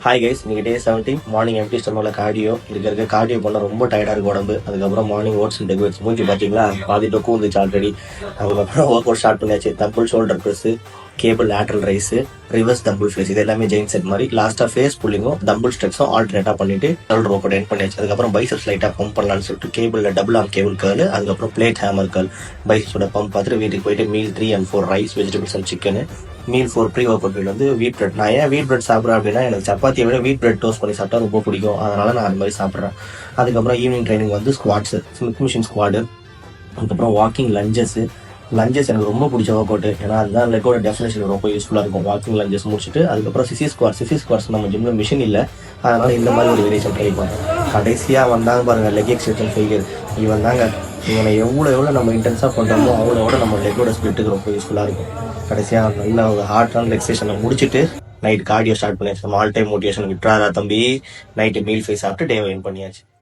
Hi guys, இன்னைக்கு டே 17 morning MD ஸ்டமக்ல cardio இருக்க cardio பண்ண ரொம்ப டயர்டா இருக்கு உடம்பு. அதுக்கப்புறம் மார்னிங் ஓட்ஸ் அண்ட் எக் மூஞ்சி பாத்தீங்களா, பாதி டொக்கு வந்துச்சு ஆல்ரெடி. அதுக்கப்புறம் ஒர்க் அவுட் ஸ்டார்ட் பண்ணியாச்சு. Dumbbell shoulder press, cable lateral raise, reverse dumbbell face, இது எல்லாமே ஜெயின் செட் மாதிரி. லாஸ்டா ஃபேஸ் புல்லிங்கும் தம்பிள் ஸ்ட்ரெக்ஸும் ஆல்டர்னேட்டா பண்ணிட்டு ஷோல்டர் ஒர்க் அவுட் எண்ட் பண்ணியாச்சு. அதுக்கப்புறம் பைசப்ஸ் லைட்டா பம்ப் பண்ணலாம்னு சொல்லிட்டு கேபிள்ல டபுள் ஆர்ம் கேபிள் கர்ல், அதுக்கப்புறம் பிளேட் ஹேமர் கர்ல், பைசப்ஸோட பம்ப் பார்த்துட்டு வீட்டுக்கு போயிட்டு meal 3 and 4 rice, vegetables and chicken. Meal 4 pre workout meal வந்து வீட் பிரெட். நான் ஏன் வீட் பிரெட் சாப்பிட்றேன் அப்படின்னா, எனக்கு சப்பாத்தியை விட வீட் பிரெட் டோஸ்ட் பண்ணி சாப்பிட்டா ரொம்ப பிடிக்கும். அதனால நான் அது மாதிரி சாப்பிட்றேன். அதுக்கப்புறம் ஈவினிங் ட்ரைனிங் வந்து ஸ்குவாட்ஸ், ஸ்மித் மிஷின் ஸ்குவாடு, அதுக்கப்புறம் வாக்கிங் லஞ்சஸ். லஞ்சஸ் எனக்கு ரொம்ப பிடிச்ச ஒர்க் அவுட், ஏன்னா அதுதான் லெக்கோட டெஃபினேஷன் ரொம்ப யூஸ்ஃபுல்லாக இருக்கும். வாக்கிங் லஞ்சஸ் முடிச்சுட்டு அதுக்கப்புறம் சிசி ஸ்குவாட்ஸ் நம்ம ஜிம்ல மிஷின் இல்லை, அதனால இந்த மாதிரி ஒரு வேரியேஷன் ட்ரை பண்ணேன். கடைசியாக வந்தாங்க பாருங்க லெக் எக்ஸ்டென்ஷன் ஃபெயிலியர். இவன் தாங்க, இவனை எவ்வளோ நம்ம இன்டென்ஸாக பண்ணுறோமோ அவ்வளோ நம்ம லெக்கோட ஸ்பிளிட்டுக்கு ரொம்ப யூஸ்ஃபுல்லாக இருக்கும். கடைசியாக நல்ல ஒரு ஹார்டான ரிலாக்ஸேஷனை முடிச்சுட்டு நைட் கார்டியோ ஸ்டார்ட் பண்ணியாச்சு. நம்ம ஆல் டைம் மோட்டிவேஷன் விட்றாரா தம்பி. நைட்டு மீல் ஃபேஸ் சாப்பிட்டு டே வைன் பண்ணியாச்சு.